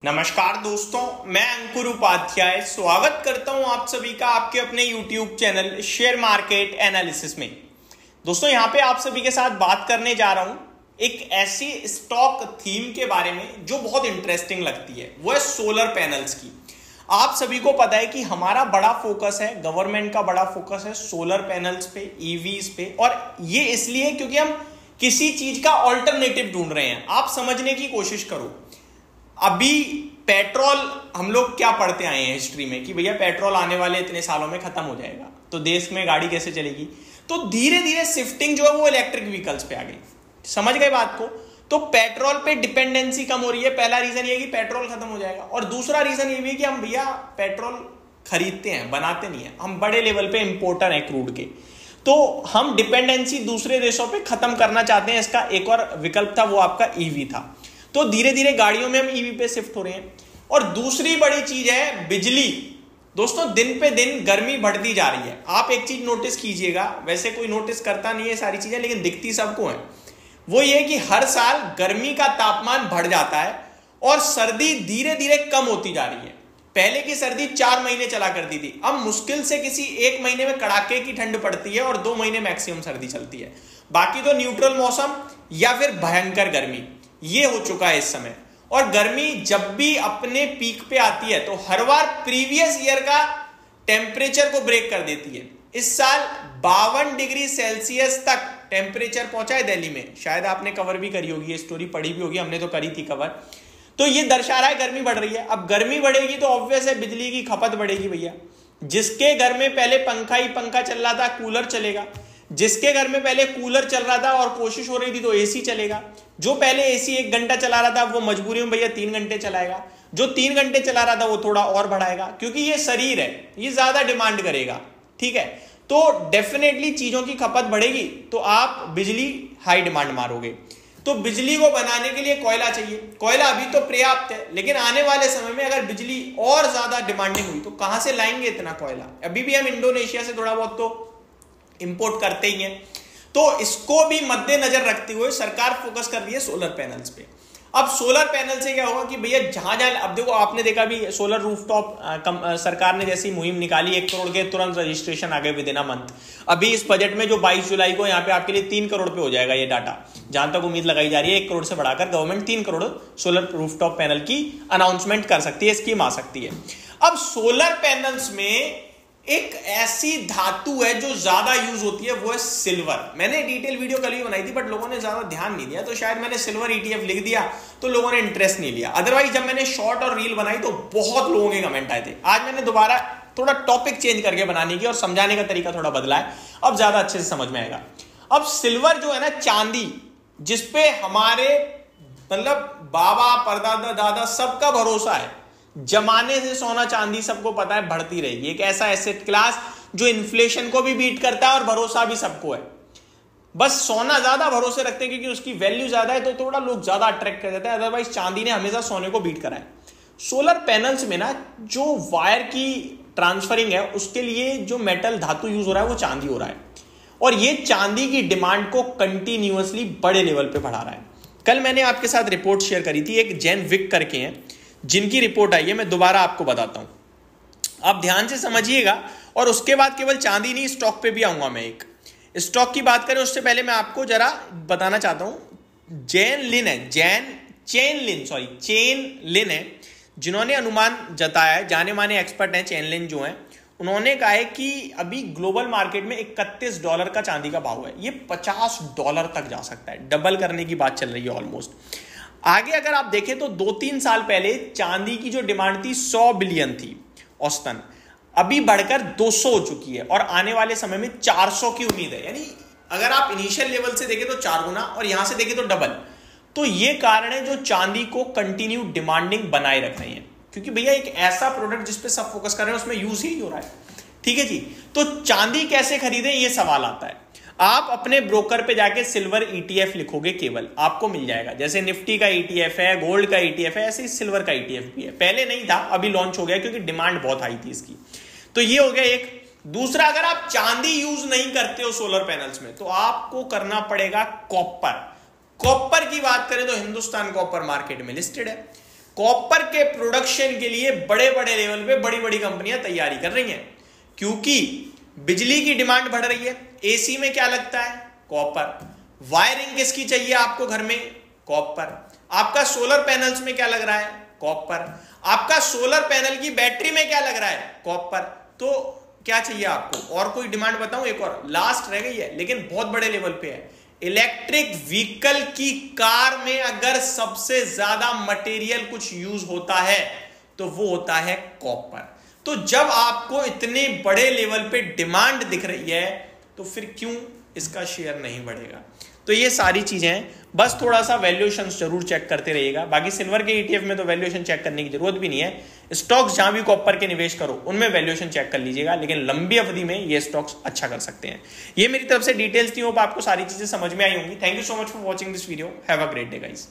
नमस्कार दोस्तों, मैं अंकुर उपाध्याय स्वागत करता हूं आप सभी का आपके अपने YouTube channel share market analysis में। दोस्तों यहां पे आप सभी के साथ बात करने जा रहा हूं एक ऐसी स्टॉक थीम के बारे में जो बहुत इंटरेस्टिंग लगती है, वो है सोलर पैनल्स की। आप सभी को पता है कि हमारा बड़ा फोकस है, गवर्नमेंट का बड़ा फोकस है सोलर पैनल्स पे, ईवीज पे, और ये इसलिए क्योंकि हम किसी चीज का ऑल्टरनेटिव ढूंढ रहे हैं। आप समझने की कोशिश करो, अभी पेट्रोल हम लोग क्या पढ़ते आए हैं हिस्ट्री में कि भैया पेट्रोल आने वाले इतने सालों में खत्म हो जाएगा, तो देश में गाड़ी कैसे चलेगी। तो धीरे धीरे शिफ्टिंग जो है वो इलेक्ट्रिक व्हीकल्स पे आ गई। समझ गए बात को। तो पेट्रोल पे डिपेंडेंसी कम हो रही है। पहला रीजन ये कि पेट्रोल खत्म हो जाएगा, और दूसरा रीजन ये भी है कि हम भैया पेट्रोल खरीदते हैं, बनाते नहीं है, हम बड़े लेवल पे इंपोर्टर हैं क्रूड के। तो हम डिपेंडेंसी दूसरे देशों पे खत्म करना चाहते हैं। इसका एक और विकल्प था, वो आपका ईवी था। तो धीरे धीरे गाड़ियों में हम ईवी पे शिफ्ट हो रहे हैं। और दूसरी बड़ी चीज है बिजली। दोस्तों दिन पे दिन गर्मी बढ़ती जा रही है। आप एक चीज नोटिस कीजिएगा, वैसे कोई नोटिस करता नहीं है सारी चीजें, लेकिन दिखती सबको है। वो ये कि हर साल गर्मी का तापमान बढ़ जाता है और सर्दी धीरे धीरे कम होती जा रही है। पहले की सर्दी 4 महीने चला करती थी, अब मुश्किल से किसी 1 महीने में कड़ाके की ठंड पड़ती है और 2 महीने मैक्सिमम सर्दी चलती है। बाकी तो न्यूट्रल मौसम या फिर भयंकर गर्मी ये हो चुका है इस समय। और गर्मी जब भी अपने पीक पे आती है तो हर बार प्रीवियस ईयर का टेम्परेचर को ब्रेक कर देती है। इस साल 52 डिग्री सेल्सियस तक टेम्परेचर पहुंचा है दिल्ली में। शायद आपने कवर भी करी होगी, ये स्टोरी पढ़ी भी होगी, हमने तो करी थी कवर। तो ये दर्शा रहा है गर्मी बढ़ रही है। अब गर्मी बढ़ेगी तो ऑब्वियस है बिजली की खपत बढ़ेगी भैया। जिसके घर में पहले पंखा ही पंखा चल रहा था, कूलर चलेगा। जिसके घर में पहले कूलर चल रहा था और कोशिश हो रही थी तो एसी चलेगा। जो पहले एसी 1 घंटा चला रहा था वो मजबूरी में भैया 3 घंटे चलाएगा। जो 3 घंटे चला रहा था वो थोड़ा और बढ़ाएगा, क्योंकि ये शरीर है, ये ज्यादा डिमांड करेगा। ठीक है, तो डेफिनेटली चीजों की खपत बढ़ेगी तो आप बिजली हाई डिमांड मारोगे। तो बिजली को बनाने के लिए कोयला चाहिए। कोयला अभी तो पर्याप्त है, लेकिन आने वाले समय में अगर बिजली और ज्यादा डिमांडिंग हुई तो कहां से लाएंगे इतना कोयला। अभी भी हम इंडोनेशिया से थोड़ा बहुत तो इंपोर्ट करते ही हैं। तो इसको भी मद्देनजर रखते हुए सरकार फोकस कर रही है सोलर पैनल्स पे। अब सोलर पैनल से क्या होगा कि भैया जहां जहां, अब देखो आपने देखा भी सोलर रूफटॉप सरकार ने जैसी मुहिम निकाली, 1 करोड़ के तुरंत रजिस्ट्रेशन आ गए विद इन अ मंथ। अभी इस बजट में जो 22 जुलाई को यहाँ पे आपके लिए 3 करोड़ पे हो जाएगा ये डाटा, जहां तक उम्मीद लगाई जा रही है 1 करोड़ से बढ़ाकर government 3 crore solar rooftop panel की अनाउंसमेंट कर सकती है, स्कीम आ सकती है। अब सोलर पैनल्स में एक ऐसी धातु है जो ज्यादा यूज होती है, वो है सिल्वर। मैंने डिटेल वीडियो कल ही बनाई थी, बट लोगों ने ज्यादा ध्यान नहीं दिया, तो शायद मैंने सिल्वर ईटीएफ लिख दिया तो लोगों ने इंटरेस्ट नहीं लिया। अदरवाइज जब मैंने शॉर्ट और रील बनाई तो बहुत लोगों के कमेंट आए थे। आज मैंने दोबारा थोड़ा टॉपिक चेंज करके बनाने की और समझाने का तरीका थोड़ा बदला है, अब ज्यादा अच्छे से समझ में आएगा। अब सिल्वर जो है ना, चांदी, जिसपे हमारे मतलब बाबा परदादा दादा सबका भरोसा है, जमाने से सोना चांदी सबको पता है बढ़ती रहेगी। एक ऐसा एसेट क्लास जो इन्फ्लेशन को भी बीट करता है और भरोसा भी सबको है। बस सोना ज्यादा भरोसे रखते हैं क्योंकि उसकी वैल्यू ज्यादा है, तो थोड़ा लोग ज्यादा अट्रैक्ट कर देते हैं। अदरवाइज चांदी ने हमेशा सोने को बीट करा है। सोलर पैनल्स में ना जो वायर की ट्रांसफरिंग है उसके लिए जो मेटल धातु यूज हो रहा है वो चांदी हो रहा है, और ये चांदी की डिमांड को कंटिन्यूअसली बड़े लेवल पे बढ़ा रहा है। कल मैंने आपके साथ रिपोर्ट शेयर करी थी, एक जैन विक करके हैं जिनकी रिपोर्ट आई है, मैं दोबारा आपको बताता हूं, आप ध्यान से समझिएगा। और उसके बाद केवल चांदी नहीं, स्टॉक पे भी आऊंगा मैं। एक स्टॉक की बात करें उससे पहले मैं आपको जरा बताना चाहता हूं, चेन लिन है जिन्होंने अनुमान जताया है, जाने माने एक्सपर्ट हैं चेन लिन जो हैं, उन्होंने कहा है कि अभी ग्लोबल मार्केट में $31 का चांदी का भाव है, ये $50 तक जा सकता है, डबल करने की बात चल रही है ऑलमोस्ट। आगे अगर आप देखें तो 2-3 साल पहले चांदी की जो डिमांड थी 100 बिलियन थी औसतन, अभी बढ़कर 200 हो चुकी है और आने वाले समय में 400 की उम्मीद है। यानी अगर आप इनिशियल लेवल से देखें तो 4 गुना और यहां से देखें तो डबल। तो ये कारण है जो चांदी को कंटिन्यू डिमांडिंग बनाए रख रहे हैं, क्योंकि भैया एक ऐसा प्रोडक्ट जिसपे सब फोकस कर रहे हैं उसमें यूज ही हो रहा है। ठीक है जी, तो चांदी कैसे खरीदें ये सवाल आता है। आप अपने ब्रोकर पे जाके सिल्वर ईटीएफ लिखोगे, केवल आपको मिल जाएगा। जैसे निफ्टी का ईटीएफ है, गोल्ड का ईटीएफ है, ऐसे ही सिल्वर का ईटीएफ भी है। पहले नहीं था, अभी लॉन्च हो गया क्योंकि डिमांड बहुत हाई थी इसकी। तो ये हो गया एक। दूसरा, अगर आप चांदी यूज नहीं करते हो सोलर पैनल्स में तो आपको करना पड़ेगा कॉपर। कॉपर की बात करें तो हिंदुस्तान कॉपर मार्केट में लिस्टेड है। कॉपर के प्रोडक्शन के लिए बड़े बड़े लेवल पे बड़ी बड़ी कंपनियां तैयारी कर रही हैं, क्योंकि बिजली की डिमांड बढ़ रही है। एसी में क्या लगता है? कॉपर। वायरिंग किसकी चाहिए आपको घर में? कॉपर। आपका सोलर पैनल्स में क्या लग रहा है? कॉपर। आपका सोलर पैनल की बैटरी में क्या लग रहा है? कॉपर। तो क्या चाहिए आपको? और कोई डिमांड बताऊं? एक और लास्ट रह गई है, लेकिन बहुत बड़े लेवल पे है। इलेक्ट्रिक व्हीकल की कार में अगर सबसे ज्यादा मटेरियल कुछ यूज होता है तो वो होता है कॉपर। तो जब आपको इतने बड़े लेवल पे डिमांड दिख रही है तो फिर क्यों इसका शेयर नहीं बढ़ेगा? तो ये सारी चीजें हैं, बस थोड़ा सा वैल्यूएशन जरूर चेक करते रहिएगा। बाकी सिल्वर के ईटीएफ में तो वैल्यूएशन चेक करने की जरूरत भी नहीं है। स्टॉक्स जहां भी कॉपर के निवेश करो उनमें वैल्यूएशन चेक कर लीजिएगा, लेकिन लंबी अवधि में ये स्टॉक्स अच्छा कर सकते हैं। ये मेरी तरफ से डिटेल्स थी, होप आपको सारी चीजें समझ में आई होंगी। Thank you so much for watching this video. Have a great day guys.